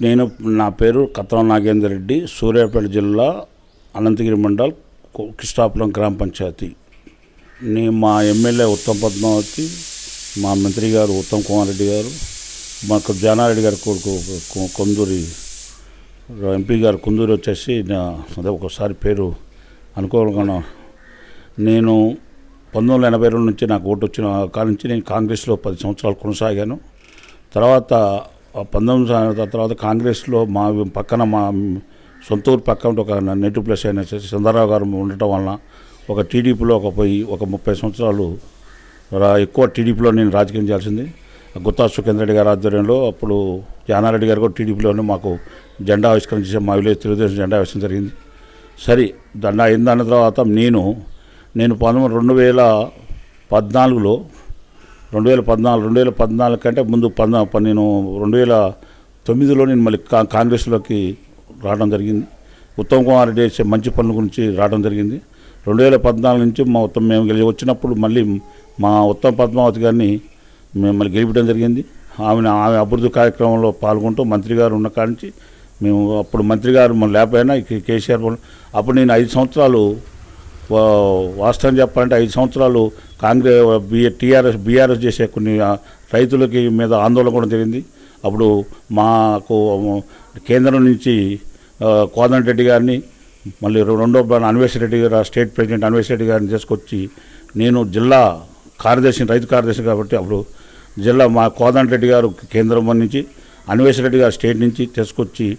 నేను నా పేరు కత్తం నాగేందర్ రెడ్డి, సూర్యాపేట జిల్లా అనంతగిరి మండల్ కృష్ణాపురం గ్రామ పంచాయతీ. మా ఎమ్మెల్యే ఉత్తమ్ పద్మావతి, మా మంత్రి గారు ఉత్తమ్ కుమార్ రెడ్డి గారు, మాకు జానారెడ్డి గారు కొడుకు కొందూరి ఎంపీ గారు కొందూరి వచ్చేసి అదే ఒకసారి పేరు అనుకోకుండా నేను 1982 నుంచి నాకు ఓటు వచ్చిన కాలం నుంచి నేను కాంగ్రెస్లో 10 సంవత్సరాలు కొనసాగాను. తర్వాత 19 సంవత్సరాల తర్వాత కాంగ్రెస్లో మా పక్కన మా సొంత ఊరు పక్కన ఒక నెటివ్ ప్లస్ అయిన చంద్రరావు గారు ఉండటం వలన ఒక టీడీపీలో ఒక 30 సంవత్సరాలు ఎక్కువ టీడీపీలో నేను రాజకీయం చేయాల్సింది. గుత్తా సుఖేంద్రెడ్డి గారి ఆధ్వర్యంలో అప్పుడు జానారెడ్డి గారు కూడా టీడీపీలోనే మాకు జెండా ఆవిష్కరణ చేసే మా విలేజ్ తెలుగుదేశం జెండా ఆవిష్కరణ జరిగింది. సరే దండా అయిందన్న తర్వాత నేను 2014లో 2014 కంటే ముందు నేను 2009లో నేను మళ్ళీ కాంగ్రెస్లోకి రావడం జరిగింది. ఉత్తమ్ కుమార్ రెడ్డి చేసే మంచి పనుల గురించి రావడం జరిగింది. 2014 నుంచి మేము వచ్చినప్పుడు మళ్ళీ మా ఉత్తమ్ పద్మావతి గారిని మేము మళ్ళీ గెలిపడం జరిగింది. ఆమె అభివృద్ధి కార్యక్రమంలో పాల్గొంటూ మంత్రి గారు ఉన్న కాడి నుంచి మేము అప్పుడు మంత్రి గారు మన లేకపోయినా కేసీఆర్ అప్పుడు నేను 5 సంవత్సరాలు వాస్తవం చెప్పాలంటే 5 సంవత్సరాలు బీఆర్ఎస్ చేసే కొన్ని రైతులకి మీద ఆందోళన కూడా జరిగింది. అప్పుడు మాకు కేంద్రం నుంచి కోదండ రెడ్డి గారిని మళ్ళీ రెండో అన్వేష్ రెడ్డి గారు స్టేట్ ప్రెసిడెంట్ అన్వేష్ రెడ్డి గారిని తీసుకొచ్చి నేను జిల్లా కార్యదర్శి రైతు కార్యదర్శి కాబట్టి అప్పుడు జిల్లా మా కోదండ రెడ్డి గారు కేంద్రం నుంచి అన్వేష్ రెడ్డి గారు స్టేట్ నుంచి తీసుకొచ్చి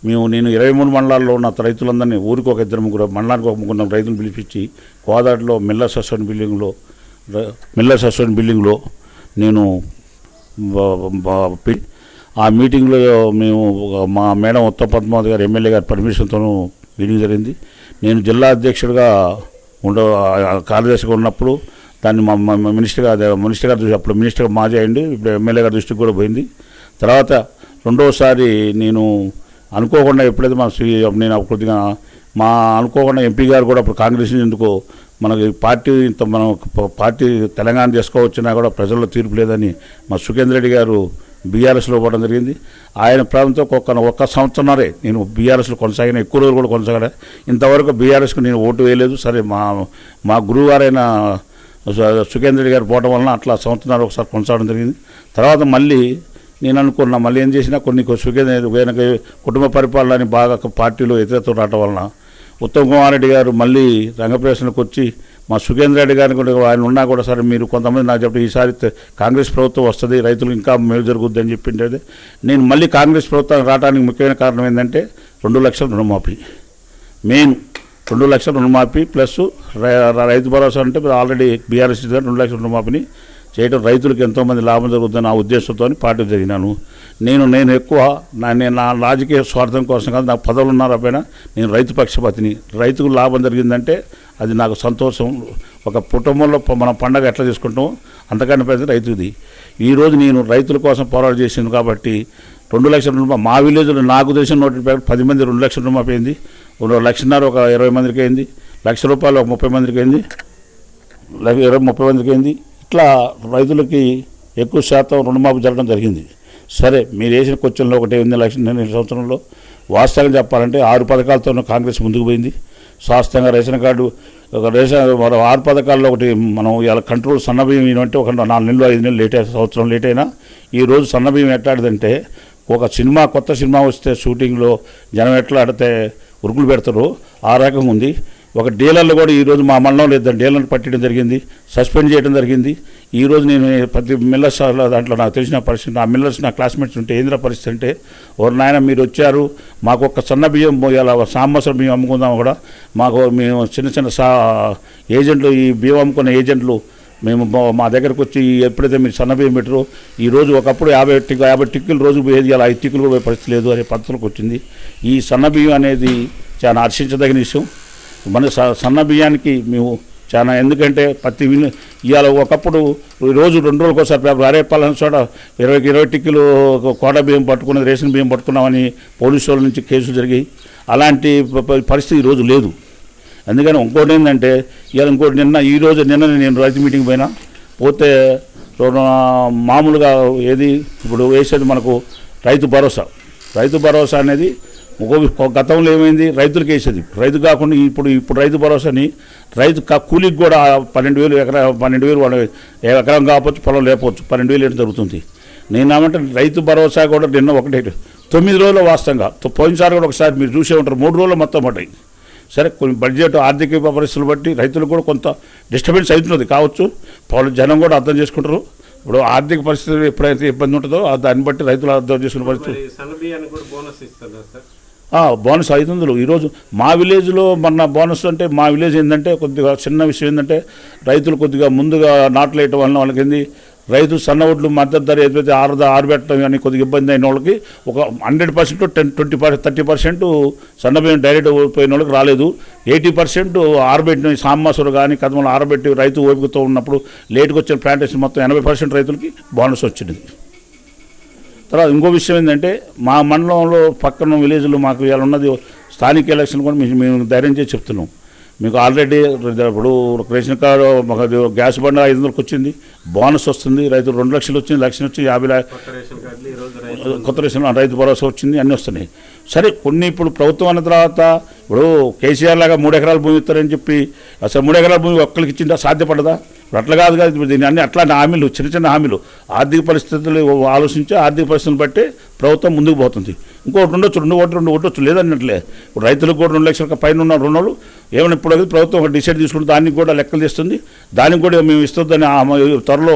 నేను 23 మండలాల్లో ఉన్న రైతులందరినీ ఊరికి ఒక 2-3 మండలానికి ఒక 3 రైతులు పిలిపించి కోదాడలో మిల్లర్స్ అసోసియేషన్ బిల్డింగ్లో నేను ఆ మీటింగ్లో మేము మా మేడం ఉత్తమ్ పద్మావతి గారు ఎమ్మెల్యే గారి పర్మిషన్తోనూ మీటింగ్ జరిగింది. నేను జిల్లా అధ్యక్షుడిగా కార్యదర్శిగా ఉన్నప్పుడు దాన్ని మా మినిస్టర్ గారు అప్పుడు మినిస్టర్ మాజీ అయ్యింది, ఇప్పుడు ఎమ్మెల్యే గారి దృష్టికి కూడా పోయింది. తర్వాత రెండోసారి నేను అనుకోకుండా ఎప్పుడైతే నేను కొద్దిగా అనుకోకుండా ఎంపీ గారు కూడా అప్పుడు కాంగ్రెస్ ఎందుకో మనకి మనం పార్టీ తెలంగాణ చేసుకోవచ్చినా కూడా ప్రజల్లో తీర్పు లేదని మా సుఖేంద్ర రెడ్డి గారు బీఆర్ఎస్లో పోవడం జరిగింది. ఆయన ప్రాంతంతో ఒక్క సంవత్సరంన్నరే నేను బీఆర్ఎస్లో కొనసాగిన, ఎక్కువ రోజులు కూడా కొనసాగా ఇంతవరకు బీఆర్ఎస్కు నేను ఓటు వేయలేదు. సరే మా గురువు గారైన సుఖేంద్ర రెడ్డి గారు పోవడం వలన అట్లా సంవత్సరాలు ఒకసారి కొనసాగడం జరిగింది. తర్వాత మళ్ళీ నేను అనుకున్నా మళ్ళీ ఏం చేసినా కొన్ని కుటుంబ పరిపాలన బాగా పార్టీలో వ్యతిరేకత రావడం వలన ఉత్తమ్ కుమార్ రెడ్డి గారు మళ్ళీ రంగప్రవేశంలోకి వచ్చి మా సుఖేంద్ర రెడ్డి గారిని కూడా ఆయన ఉన్నా కూడా సరే మీరు కొంతమంది నాకు చెప్పి ఈసారి కాంగ్రెస్ ప్రభుత్వం వస్తుంది, రైతులు ఇంకా మేలు జరుగుద్ది అని చెప్పిండేది. నేను మళ్ళీ కాంగ్రెస్ ప్రభుత్వం రావడానికి ముఖ్యమైన కారణం ఏంటంటే 2 లక్షల రుణమాఫీ, మెయిన్ 2 లక్షల రుణమాఫీ ప్లస్ రైతు భరోసా అంటే ఆల్రెడీ బీఆర్ఎస్ 2 లక్షల రుణమాఫీని చేయడం రైతులకు ఎంతోమంది లాభం జరుగుతుందని ఆ ఉద్దేశంతో పార్టీ జరిగినాను. నేను ఎక్కువ నా రాజకీయ స్వార్థం కోసం కాదు, నాకు పదవులు ఉన్నారపైన నేను రైతు పక్షపాతిని. రైతుకు లాభం జరిగిందంటే అది నాకు సంతోషం. ఒక కుటుంబంలో మనం పండగ ఎట్లా చేసుకుంటామో అంతకన్నా పెద్ద రైతుది. ఈరోజు నేను రైతుల కోసం పోరాటం చేసింది కాబట్టి 2 లక్షల రూపాయలు మా విలేజ్లో నాకు తెలిసిన నోటి 10 మంది 2 లక్షల రూపాయలు అయింది, 1,5 లక్షన్నర ఒక 20 మందికి అయింది, ₹1,00,000 ఒక 30 మందికి అయింది, 30 మందికి అయింది. ఇట్లా రైతులకి ఎక్కువ శాతం రుణమాఫీ జరగడం జరిగింది. సరే మీరు వేసిన క్వశ్చన్లో ఒకటి 8 లక్షల సంవత్సరంలో వాస్తవంగా చెప్పాలంటే 6 పథకాలతో కాంగ్రెస్ ముందుకు పోయింది. శాస్త్రంగా రేషన్ కార్డు 6 పథకాల్లో ఒకటి మనం ఇలా కంట్రోల్ సన్నబియ్యం ఏంటంటే ఒక 4 నెలలు 5 నెలలు లేట్ సంవత్సరం లేట్ అయినా ఈరోజు సన్నబియ్యం ఎట్లాంటిదంటే ఒక కొత్త సినిమా వస్తే షూటింగ్లో జనం ఎట్లా ఆడితే ఉరుకులు పెడతారో ఆ రకంగా ఉంది. ఒక డీలర్లు కూడా ఈరోజు మా మండలంలో ఇద్దరు డీలర్లు పట్టడం జరిగింది, సస్పెండ్ చేయడం జరిగింది. ఈరోజు నేను ప్రతి మిల్లర్స్ దాంట్లో నాకు తెలిసిన పరిస్థితి, ఆ మిల్లర్స్ నా క్లాస్మేట్స్ ఉంటే ఏంద్ర పరిస్థితి అంటే నాయన మీరు వచ్చారు మాకు ఒక సన్న బియ్యం ఇలా సాంబసర బియ్యం అమ్ముకుందాం కూడా మేము చిన్న ఏజెంట్లు ఈ బియ్యం అమ్ముకున్న ఏజెంట్లు మా దగ్గరకు వచ్చి ఎప్పుడైతే మీరు సన్న బియ్యం పెట్టారో ఈరోజు ఒకప్పుడు 50 టిక్కులు రోజు పోయేది, అలా 5 టిక్కులు పోయే పరిస్థితి లేదు అనే పద్ధతులకు వచ్చింది. ఈ సన్న బియ్యం అనేది చాలా హర్షించదగిన విషయం. మన సన్న బియ్యానికి మేము చాలా ఎందుకంటే ఇవాళ ఒకప్పుడు రోజు 2 రోజులకు ఒకసారి పేపర్ అరేపాలని చోట 20 టిక్కులు కోట బియ్యం పట్టుకున్నది, రేషన్ బియ్యం పట్టుకున్నామని పోలీసు వాళ్ళ నుంచి కేసులు జరిగాయి. అలాంటి పరిస్థితి ఈరోజు లేదు. అందుకని ఇంకోటి ఏంటంటే ఇంకోటి నిన్న నేను రైతు మీటింగ్ పోతే మామూలుగా ఇప్పుడు వేసేది మనకు రైతు భరోసా రైతు భరోసా అనేది గతంలో ఏమైంది, రైతులకు వేసేది. రైతు కాకుండా ఇప్పుడు రైతు భరోసాని రైతు కూలికి కూడా 12,000 12,000 వాళ్ళు ఎకరం కావచ్చు, పొలం లేకపోవచ్చు, 12,000 ఏంటి జరుగుతుంది. నేనేమంటే రైతు భరోసా కూడా నిన్న 9 రోజులు వాస్తవంగా, పోయినసారి కూడా ఒకసారి మీరు చూసే ఉంటారు, 3 రోజులు మొత్తం పడ్డాయి. సరే, కొన్ని బడ్జెట్ ఆర్థిక పరిస్థితులు బట్టి రైతులు కూడా కొంత డిస్టర్బెన్స్ అవుతున్నది కావచ్చు, వాళ్ళు జనం కూడా అర్థం చేసుకుంటారు. ఇప్పుడు ఆర్థిక పరిస్థితులు ఎప్పుడైతే ఇబ్బంది ఉంటుందో దాన్ని బట్టి రైతులు అర్థం చేసుకునే పరిస్థితి. బోనస్ 500 ఈరోజు మా విలేజ్లో మొన్న బోనస్ అంటే, మా విలేజ్ ఏంటంటే కొద్దిగా చిన్న విషయం ఏంటంటే, రైతులు కొద్దిగా ముందుగా నాట్లు వేయటం వలన వాళ్ళకి ఏంది, రైతు సన్న ఒడ్లు మద్దతు ధర ఏదైతే ఆరబెట్టడం కానీ కొద్దిగా ఇబ్బంది అయిన వాళ్ళకి ఒక 100% 30% సన్న బియ్యం డైరెక్ట్ పోయిన వాళ్ళకి రాలేదు. 80% ఆరబెట్టిన సామాసులు కానీ కదమలు ఆరబెట్టి రైతు ఓపికతో ఉన్నప్పుడు లేటుకు వచ్చిన ప్లాంటేషన్ మొత్తం 80% రైతులకి బోనస్ వచ్చింది. తర్వాత ఇంకో విషయం ఏంటంటే, మా మండలంలో పక్కన విలేజ్లో మాకు ఇవాళ ఉన్నది స్థానిక ఎలక్షన్ కూడా మేము ధైర్యం చేసి చెప్తున్నాం. మీకు ఆల్రెడీ ఇప్పుడు రేషన్ కార్డు గ్యాస్ బండ 500కి వచ్చింది, బోనస్ వస్తుంది, రైతులు 2 లక్షలు వచ్చింది, 1 లక్షలు వచ్చి 50 కొత్త రేషన్ రైతు భరోసా వచ్చింది, అన్నీ వస్తున్నాయి. సరే, కొన్ని ఇప్పుడు ప్రభుత్వం అన్న తర్వాత ఇప్పుడు కేసీఆర్ లాగా 3 ఎకరాల భూమి ఇస్తారని చెప్పి అసలు 3 ఎకరాల భూమి ఒక్కరికి ఇచ్చిందా, సాధ్యపడదా? ఇప్పుడు అట్లా కాదు కదా, దీన్ని అన్ని అట్లాంటి హామీలు, చిన్న హామీలు, ఆర్థిక పరిస్థితులు ఆలోచించి ఆర్థిక పరిస్థితులను బట్టి ప్రభుత్వం ముందుకు పోతుంది. ఇంకోటి ఉండొచ్చు, 2 ఉండొచ్చు, లేదన్నట్లే. ఇప్పుడు రైతులకు కూడా 2 లక్షల పైన ఉన్న రుణాలు ఏమైనా ఇప్పుడు ప్రభుత్వం ఒక డిసైడ్ తీసుకుంటే దానికి కూడా లెక్కలు తీస్తుంది, దానికి కూడా మేము ఇస్తుందని త్వరలో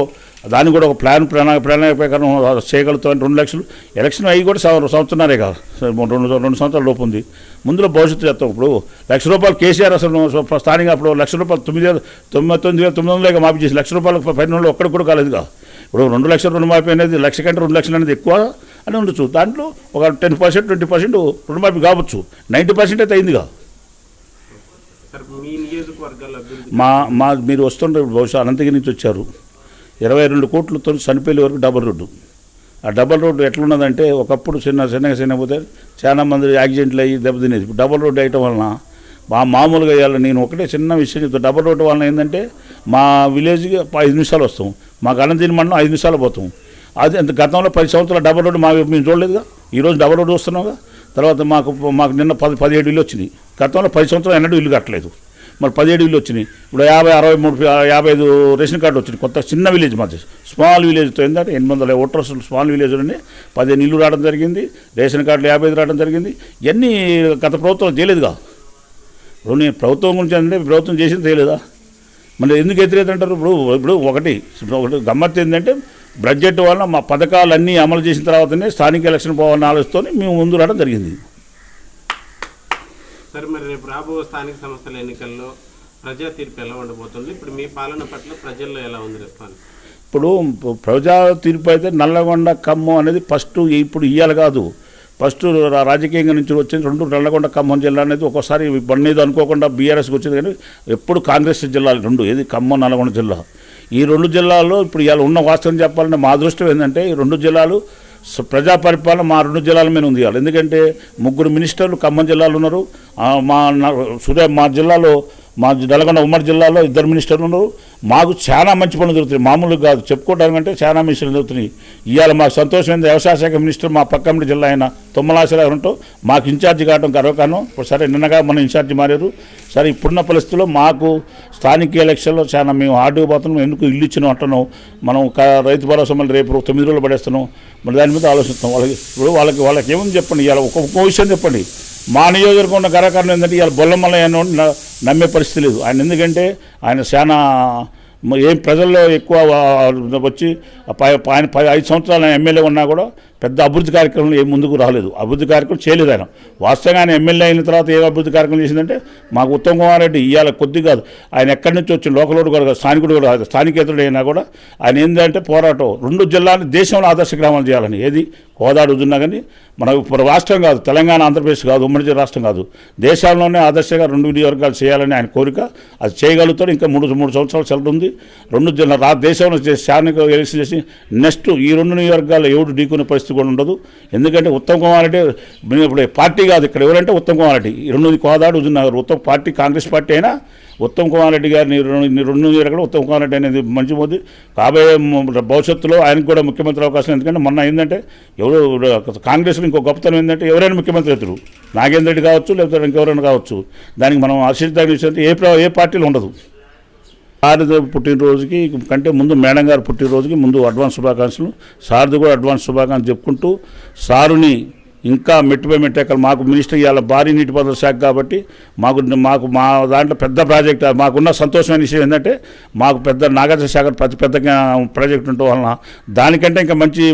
దానికి కూడా ఒక ప్రణాళిక ప్రకారం చేయగలుగుతామని. 2 లక్షలు ఎలక్షన్ అయ్యి కూడా సంవత్సరాలే కాదు, 2 సంవత్సరాల లోపు ఉంది. ముందులో భవిష్యత్తు చేస్తాం. ఇప్పుడు ₹1,00,000 కేసీఆర్ అసలు స్థానిక అప్పుడు ₹1,00,000 9,900 మాఫీ చేసి ₹1,00,000 పైన వాళ్ళు ఒక్కడికి కూడా కాలేదుగా. ఇప్పుడు 2 లక్షల రుణమాఫీ అనేది 1,00,000 కంటే 2 లక్షలు అనేది ఎక్కువ అని ఉండొచ్చు. దాంట్లో ఒక 10% 20% రుణమాఫీ కావచ్చు, 90% అయితే అయిందిగా. మీరు వస్తుంటే బహుశా అనంతగిరి నుంచి వచ్చారు, 22 కోట్లతో చనిపోయే వరకు డబల్ రోడ్డు. ఆ డబల్ రోడ్డు ఎట్లున్నదంటే, ఒకప్పుడు చిన్నగా పోతే చాలా మంది యాక్సిడెంట్లు అయ్యి దెబ్బతినేది. ఇప్పుడు డబల్ రోడ్డు వేయటం వలన మామూలుగా వేయాలి. నేను ఒకటే చిన్న విషయం చెప్తాను, డబల్ రోడ్డు వలన ఏంటంటే మా విలేజ్కి 5 నిమిషాలు వస్తాం, మాకు అనంతగిరి మండలం 5 నిమిషాలు పోతాం. అది గతంలో 10 సంవత్సరాల డబల్ రోడ్డు మేము చూడలేదుగా, ఈరోజు డబల్ రోడ్డు వస్తున్నావుగా. తర్వాత మాకు నిన్న 17 ఇల్లు వచ్చినాయి. గతంలో 10 సంవత్సరాలు ఎన్నడూ ఇల్లు కట్టలేదు, మరి 17 ఇల్లు వచ్చినాయి. ఇప్పుడు 50, 63, 55 రేషన్ కార్డు వచ్చినాయి. కొత్త చిన్న విలేజ్ మాది, స్మాల్ విలేజ్తో ఏంటంటే 800 ఓటర్స్ స్మాల్ విలేజ్లోనే 15 ఇల్లు రావడం జరిగింది, రేషన్ కార్డులు 55 రావడం జరిగింది. ఇవన్నీ గత ప్రభుత్వం చేయలేదుగా. ఇప్పుడు నేను ప్రభుత్వం గురించి అంటే ప్రభుత్వం చేసింది చేయలేదా, మళ్ళీ ఎందుకు వ్యతిరేకత అంటారు? ఇప్పుడు ఒకటి గమ్మత్తు ఏంటంటే, బడ్జెట్ వలన మా పథకాలన్నీ అమలు చేసిన తర్వాతనే స్థానిక ఎలక్షన్ పోవాలని ఆలోచనతో మేము ముందు రావడం జరిగింది. సరే, మరి రేపు రాబో స్థానిక సంస్థల ఎన్నికల్లో ప్రజా తీర్పు ఎలా ఉండబోతుంది? ఇప్పుడు మీ పాలన పట్ల ప్రజల్లో ఎలా ఉంది రెస్పాన్స్? ఇప్పుడు ప్రజా తీర్పు అయితే నల్లగొండ ఖమ్మం అనేది ఫస్ట్, ఇప్పుడు ఇయ్యాలి కాదు, ఫస్ట్ రాజకీయంగా నుంచి వచ్చింది 2 నల్లగొండ ఖమ్మం జిల్లా అనేది. ఒక్కోసారి బండి అనుకోకుండా బీఆర్ఎస్కి వచ్చింది, కానీ ఎప్పుడు కాంగ్రెస్ జిల్లాలు 2, ఏది ఖమ్మం నల్లగొండ జిల్లా. ఈ 2 జిల్లాల్లో ఇప్పుడు ఇవాళ ఉన్న వాస్తవం చెప్పాలంటే మా అదృష్టం ఏంటంటే, ఈ 2 జిల్లాలు ప్రజా పరిపాలన మా 2 జిల్లాల మీద ఉంది. ఎందుకంటే 3 మినిస్టర్లు ఖమ్మం జిల్లాలో ఉన్నారు, మా జిల్లాలో మా నల్గొండ ఉమ్మడి జిల్లాలో 2 మినిస్టర్లు ఉన్నారు. మాకు చాలా మంచి పనులు జరుగుతున్నాయి, మామూలుగా కాదు, చెప్పుకోవడానికంటే చాలా మినిస్టర్లు జరుగుతున్నాయి. ఇవాళ మాకు సంతోషమైంది, వ్యవసాయ శాఖ మినిస్టర్ మా పక్కన జిల్లా అయిన తుమ్మలాశరావు ఉంటూ మాకు ఇన్ఛార్జి కావడం గర్వకారణం. ఇప్పుడు సరే, నిన్నగా మన ఇన్ఛార్జి మారారు. సరే, ఇప్పుడున్న పరిస్థితుల్లో మాకు స్థానిక ఎలక్షన్లో చాలా మేము హార్డ్గా పోతున్నాం. ఎందుకు ఇల్లు ఇచ్చినాం అంటున్నాం, మనం రైతు భరోసా మళ్ళీ రేపు 9 రోజులు పడేస్తున్నాం, మరి దాని మీద ఆలోచిస్తాం. ఇప్పుడు వాళ్ళకి ఏముంది చెప్పండి, ఇవాళ ఒక్కో విషయం చెప్పండి. మా నియోజకవర్గం ఉన్న గర్వకారణం ఏంటంటే, ఇవాళ బొల్లమల్ల నమ్మే పరిస్థితి లేదు ఆయన. ఎందుకంటే ఆయన చాలా ఏం ప్రజల్లో ఎక్కువ వచ్చి ఆయన 5 సంవత్సరాలు ఎమ్మెల్యే ఉన్నా కూడా పెద్ద అభివృద్ధి కార్యక్రమాలు ఏం ముందుకు రాలేదు, అభివృద్ధి కార్యక్రమం చేయలేదు ఆయన. వాస్తవంగా ఆయన ఎమ్మెల్యే అయిన తర్వాత ఏ అభివృద్ధి కార్యక్రమం చేసిందంటే, మాకు ఉత్తమ్ కుమార్ రెడ్డి ఇవాళ కొద్ది కాదు, ఆయన ఎక్కడి నుంచి వచ్చి లోకలోడు కూడా స్థానికుడు కూడా స్థానికేతరుడు అయినా కూడా ఆయన ఏంటంటే పోరాటం 2 జిల్లాలు దేశంలో ఆదర్శ గ్రామాలు చేయాలని. ఏది కోదాడు ఉన్నా కానీ మన ఇప్పుడు రాష్ట్రం కాదు, తెలంగాణ ఆంధ్రప్రదేశ్ కాదు, ఉమ్మడి రాష్ట్రం కాదు, దేశాల్లోనే ఆదర్శంగా 2 నియోజకవర్గాలు చేయాలని ఆయన కోరిక. అది చేయగలుగుతాడు. ఇంకా 3 సంవత్సరాలు సెలవు ఉంది. 2 జిల్లా దేశంలో స్థానిక ఎలక్షన్ చేసి నెక్స్ట్ ఈ 2 నియోజకవర్గాలు ఎవరు ఢీకునే పరిస్థితి కూడా ఉండదు. ఎందుకంటే ఉత్తమ్ కుమార్ రెడ్డి ఇప్పుడు పార్టీ కాదు, ఇక్కడ ఎవరంటే ఉత్తమ్ కుమార్ రెడ్డి. ఈ 2 కోదాడు హుజూర్నగర్ ఉత్తమ్ పార్టీ కాంగ్రెస్ పార్టీ అయినా ఉత్తమ్ కుమార్ రెడ్డి గారిని రెండు ఎక్కడ ఉత్తమ్ కుమార్ రెడ్డి అనేది మంచి మోదీ కాబోయే భవిష్యత్తులో ఆయనకు కూడా ముఖ్యమంత్రి అవకాశం. ఎందుకంటే మొన్న ఏంటంటే కాంగ్రెస్లో ఇంకో గొప్పతనం ఏంటంటే ఎవరైనా ముఖ్యమంత్రి అవుతారు, నాగేంద్ర రెడ్డి కావచ్చు లేకపోతే ఇంకెవరైనా కావచ్చు. దానికి మనం హర్షించదగిన విషయం అంటే ఏ పార్టీలో ఉండదు. సారథి పుట్టినరోజుకి కంటే ముందు మేడం గారు పుట్టినరోజుకి ముందు అడ్వాన్స్ శుభాకాంక్షలు, సారథి కూడా అడ్వాన్స్ శుభాకాంక్షలు చెప్పుకుంటూ సారుని ఇంకా మెట్టుపై మెట్టెక్కలు. మాకు మినిస్టర్ ఇవాళ భారీ నీటిపారుదల శాఖ కాబట్టి మాకు మా దాంట్లో పెద్ద ప్రాజెక్ట్ మాకున్న సంతోషమైన విషయం ఏంటంటే మాకు పెద్ద నాగార్జున సాగర్ పెద్ద ప్రాజెక్ట్ ఉండటం వలన దానికంటే ఇంకా మంచి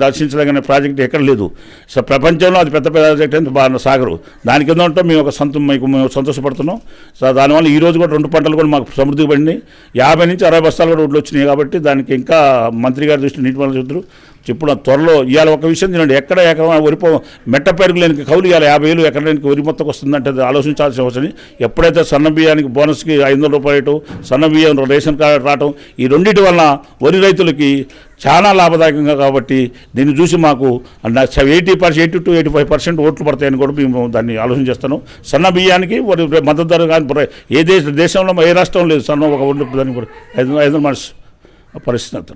రక్షించదగిన ప్రాజెక్ట్ ఎక్కడ లేదు. సో ప్రపంచంలో అది పెద్ద ప్రాజెక్ట్ అంటే సాగరు. దానికి ఏంటంటే మేము సంతోషపడుతున్నాం. సో దానివల్ల ఈరోజు కూడా 2 పంటలు కూడా మాకు సమృద్ధిగా పడినాయి. 50 నుంచి 60 బస్తాలు కూడా ఒడ్లు వచ్చినాయి. కాబట్టి దానికి ఇంకా మంత్రి గారి దృష్టి నీటిపారుదల చూద్దరు ఇప్పుడు త్వరలో. ఇవాళ ఒక విషయం తినండి, ఎక్కడ వరి మెట్ట పెరుగు లేని కౌలు ఇవాళ 50,000 ఎకరానికి వరి మొత్తం వస్తుందంటే అది ఆలోచించాల్సిన అవసరం. ఎప్పుడైతే సన్న బియ్యానికి బోనస్కి 500 రూపాయలు, సన్న బియ్యం రేషన్ కార్డు రావటం, ఈ రెండింటి వలన వరి రైతులకి చాలా లాభదాయకంగా. కాబట్టి దీన్ని చూసి మాకు 80% to 85% ఓట్లు పడతాయని కూడా మేము దాన్ని ఆలోచన చేస్తాను. సన్న బియ్యానికి మద్దతు ధర కానీ దేశంలో ఏ రాష్ట్రం లేదు సన్న ఒక ఓట్లు దానికి కూడా 500 పరిస్థితి.